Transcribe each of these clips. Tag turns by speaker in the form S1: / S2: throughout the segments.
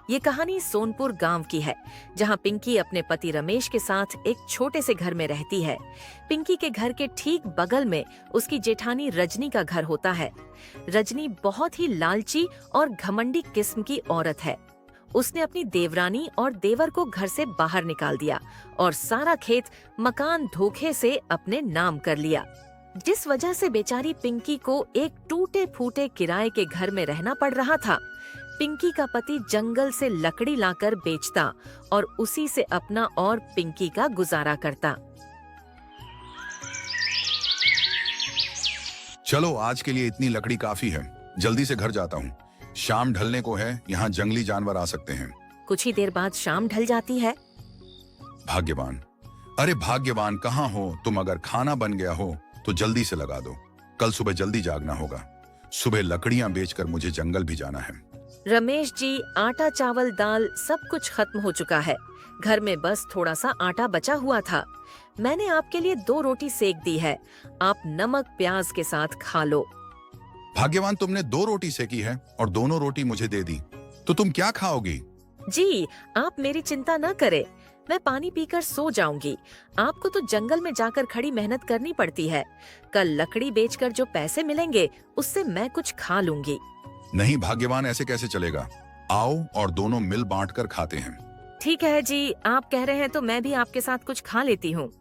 S1: ये कहानी सोनपुर गांव की है, जहां पिंकी अपने पति रमेश के साथ एक छोटे से घर में रहती है। पिंकी के घर के ठीक बगल में उसकी जेठानी रजनी का घर होता है। रजनी बहुत ही लालची और घमंडी किस्म की औरत है। उसने अपनी देवरानी और देवर को घर से बाहर निकाल दिया और सारा खेत मकान धोखे से अपने नाम कर लिया, जिस वजह से बेचारी पिंकी को एक टूटे फूटे किराए के घर में रहना पड़ रहा था। पिंकी का पति जंगल से लकड़ी लाकर बेचता और उसी से अपना और पिंकी का गुजारा करता।
S2: चलो आज के लिए इतनी लकड़ी काफी है, जल्दी से घर जाता हूँ। शाम ढलने को है, यहाँ जंगली जानवर आ सकते हैं।
S1: कुछ ही देर बाद शाम ढल जाती है।
S2: भाग्यवान, अरे भाग्यवान कहाँ हो तुम? अगर खाना बन गया हो तो जल्दी से लगा दो, कल सुबह जल्दी जागना होगा। सुबह लकड़ियां बेचकर मुझे जंगल भी जाना है।
S1: रमेश जी, आटा चावल दाल सब कुछ खत्म हो चुका है। घर में बस थोड़ा सा आटा बचा हुआ था। मैंने आपके लिए 2 रोटी सेक दी है, आप नमक प्याज के साथ खा लो।
S2: भाग्यवान, तुमने 2 रोटी सेकी है और दोनों रोटी मुझे दे दी, तो तुम क्या खाओगी?
S1: जी, आप मेरी चिंता न करें, मैं पानी पीकर सो जाऊंगी। आपको तो जंगल में जाकर खड़ी मेहनत करनी पड़ती है। कल लकड़ी बेचकर जो पैसे मिलेंगे उससे मैं कुछ खा लूंगी।
S2: नहीं भाग्यवान, ऐसे कैसे चलेगा? आओ और दोनों मिल बांटकर खाते हैं।
S1: ठीक है जी, आप कह रहे हैं तो मैं भी आपके साथ कुछ खा लेती हूँ।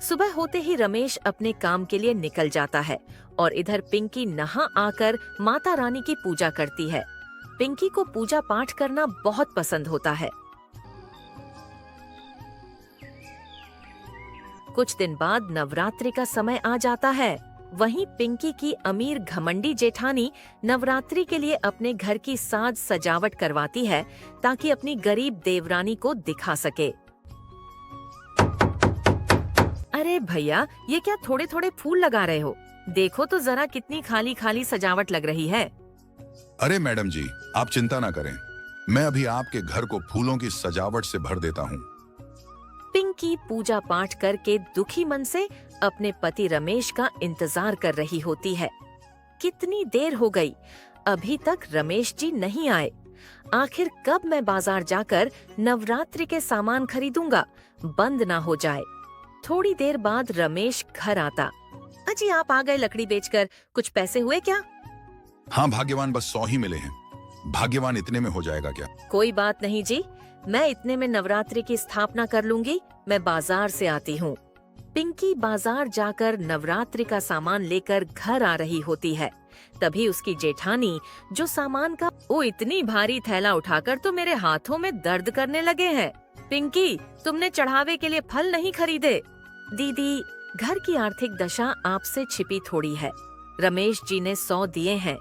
S1: सुबह होते ही रमेश अपने काम के लिए निकल जाता है और इधर पिंकी नहा आकर माता रानी की पूजा करती है। पिंकी को पूजा पाठ करना बहुत पसंद होता है। कुछ दिन बाद नवरात्रि का समय आ जाता है। वहीं पिंकी की अमीर घमंडी जेठानी नवरात्रि के लिए अपने घर की साज सजावट करवाती है ताकि अपनी गरीब देवरानी को दिखा सके। अरे भैया, ये क्या थोड़े थोड़े फूल लगा रहे हो? देखो तो जरा कितनी खाली खाली सजावट लग रही है।
S2: अरे मैडम जी, आप चिंता ना करें, मैं अभी आपके घर को फूलों की सजावट से भर देता हूँ।
S1: पिंकी पूजा पाठ करके दुखी मन से अपने पति रमेश का इंतजार कर रही होती है। कितनी देर हो गई, अभी तक रमेश जी नहीं आए। आखिर कब मैं बाजार जाकर नवरात्रि के सामान खरीदूंगा, बंद ना हो जाए। थोड़ी देर बाद रमेश घर आता। अजी, आप आ गए लकड़ी बेचकर, कुछ पैसे हुए क्या?
S2: हाँ भाग्यवान, बस 100 ही मिले हैं। भाग्यवान, इतने में हो जाएगा क्या?
S1: कोई बात नहीं जी, मैं इतने में नवरात्रि की स्थापना कर लूंगी। मैं बाजार से आती हूँ। पिंकी बाजार जाकर नवरात्रि का सामान लेकर घर आ रही होती है। तभी उसकी जेठानी जो सामान का इतनी भारी थैला उठाकर तो मेरे हाथों में दर्द करने लगे हैं। पिंकी, तुमने चढ़ावे के लिए फल नहीं खरीदे? दीदी, घर की आर्थिक दशा आपसे छिपी थोड़ी है। रमेश जी ने 100 दिए हैं,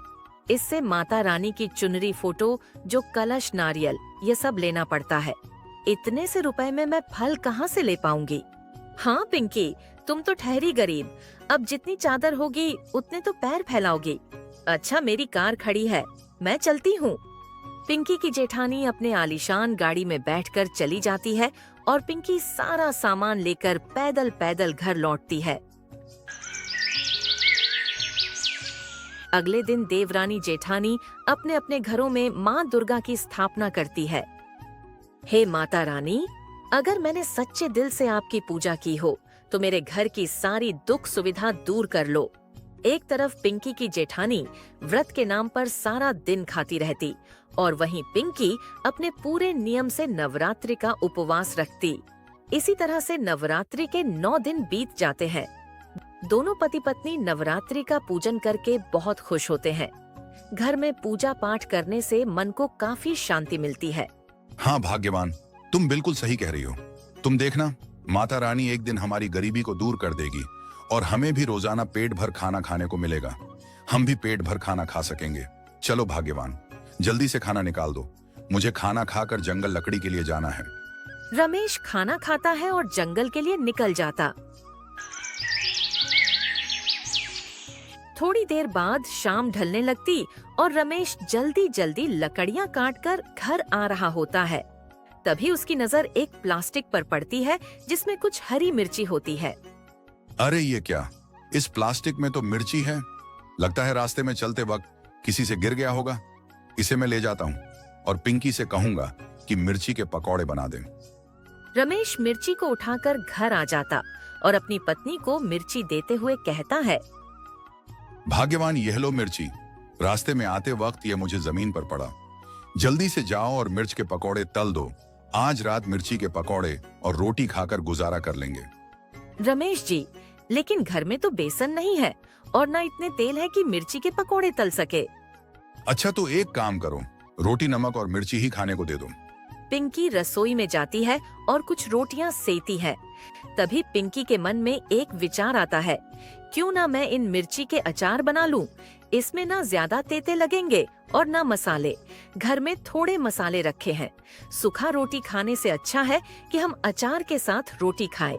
S1: इससे माता रानी की चुनरी, फोटो, जो कलश, नारियल, ये सब लेना पड़ता है। इतने से रुपए में मैं फल कहाँ से ले पाऊंगी? हाँ पिंकी, तुम तो ठहरी गरीब, अब जितनी चादर होगी उतने तो पैर फैलाओगी। अच्छा, मेरी कार खड़ी है, मैं चलती हूँ। पिंकी की जेठानी अपने आलीशान गाड़ी में बैठकर चली जाती है और पिंकी सारा सामान लेकर पैदल पैदल घर लौटती है। अगले दिन देवरानी जेठानी अपने अपने घरों में माँ दुर्गा की स्थापना करती है। हे माता रानी, अगर मैंने सच्चे दिल से आपकी पूजा की हो तो मेरे घर की सारी दुख सुविधा दूर कर लो। एक तरफ पिंकी की जेठानी व्रत के नाम पर सारा दिन खाती रहती और वहीं पिंकी अपने पूरे नियम से नवरात्रि का उपवास रखती। इसी तरह से नवरात्रि के 9 दिन बीत जाते हैं। दोनों पति पत्नी नवरात्रि का पूजन करके बहुत खुश होते हैं। घर में पूजा पाठ करने से मन को काफी शांति मिलती है।
S2: हाँ भाग्यवान, तुम बिल्कुल सही कह रही हो। तुम देखना, माता रानी एक दिन हमारी गरीबी को दूर कर देगी और हमें भी रोजाना पेट भर खाना खाने को मिलेगा। हम भी पेट भर खाना खा सकेंगे। चलो भाग्यवान, जल्दी से खाना निकाल दो, मुझे खाना खाकर जंगल लकड़ी के लिए जाना है।
S1: रमेश खाना खाता है और जंगल के लिए निकल जाता। थोड़ी देर बाद शाम ढलने लगती और रमेश जल्दी जल्दी लकड़ियां काटकर घर आ रहा होता है। तभी उसकी नजर एक प्लास्टिक पर पड़ती है जिसमें कुछ हरी मिर्ची होती है।
S2: अरे ये क्या, इस प्लास्टिक में तो मिर्ची है। लगता है रास्ते में चलते वक्त किसी से गिर गया होगा। इसे मैं ले जाता हूँ और पिंकी से कहूंगा कि मिर्ची के पकौड़े बना दें।
S1: रमेश मिर्ची को उठाकर घर आ जाता और अपनी पत्नी को मिर्ची देते हुए कहता है,
S2: भाग्यवान, यह लो मिर्ची। रास्ते में आते वक्त यह मुझे जमीन पर पड़ा। जल्दी से जाओ और मिर्च के पकौड़े तल दो। आज रात मिर्ची के पकौड़े और रोटी खाकर गुजारा कर लेंगे।
S1: रमेश जी, लेकिन घर में तो बेसन नहीं है और न इतने तेल है कि मिर्ची के पकौड़े तल सके।
S2: अच्छा तो एक काम करो, रोटी, नमक और मिर्ची ही खाने को दे दो।
S1: पिंकी रसोई में जाती है और कुछ रोटियां सेती है। तभी पिंकी के मन में एक विचार आता है, क्यों ना मैं इन मिर्ची के अचार बना लूं। इसमें ना ज्यादा तेते लगेंगे और ना मसाले। घर में थोड़े मसाले रखे हैं। सूखा रोटी खाने से अच्छा है कि हम अचार के साथ रोटी खाएं।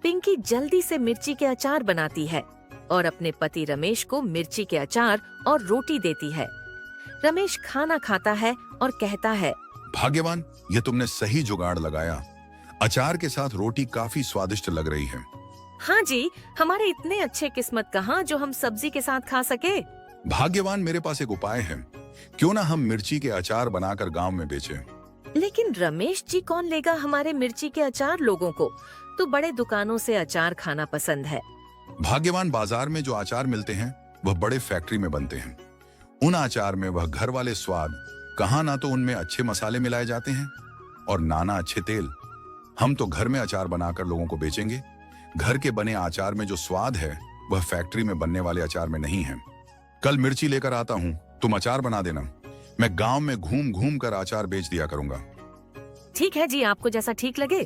S1: पिंकी जल्दी से मिर्ची के अचार बनाती है और अपने पति रमेश को मिर्ची के अचार और रोटी देती है। रमेश खाना खाता है और कहता है,
S2: भाग्यवान, ये तुमने सही जुगाड़ लगाया। अचार के साथ रोटी काफी स्वादिष्ट लग रही है।
S1: हाँ जी, हमारे इतने अच्छे किस्मत कहाँ जो हम सब्जी के साथ खा सके।
S2: भाग्यवान, मेरे पास एक उपाय है। क्यों ना हम मिर्ची के अचार बनाकर गांव में बेचें।
S1: लेकिन रमेश जी, कौन लेगा हमारे मिर्ची के अचार? लोगों को तो बड़े दुकानों से अचार खाना पसंद है।
S2: भाग्यवान, बाजार में जो अचार मिलते हैं वह बड़े फैक्ट्री में बनते हैं। उन अचार में वह घर वाले स्वाद कहाँ, ना तो उनमें अच्छे मसाले मिलाए जाते हैं और ना अच्छे तेल। हम तो घर में अचार बनाकर लोगों को बेचेंगे। घर के बने अचार में जो स्वाद है वह फैक्ट्री में बनने वाले अचार में नहीं है। कल मिर्ची लेकर आता हूँ, तुम अचार बना देना। मैं गांव में घूम घूम कर अचार बेच दिया करूंगा।
S1: ठीक है जी, आपको जैसा ठीक लगे।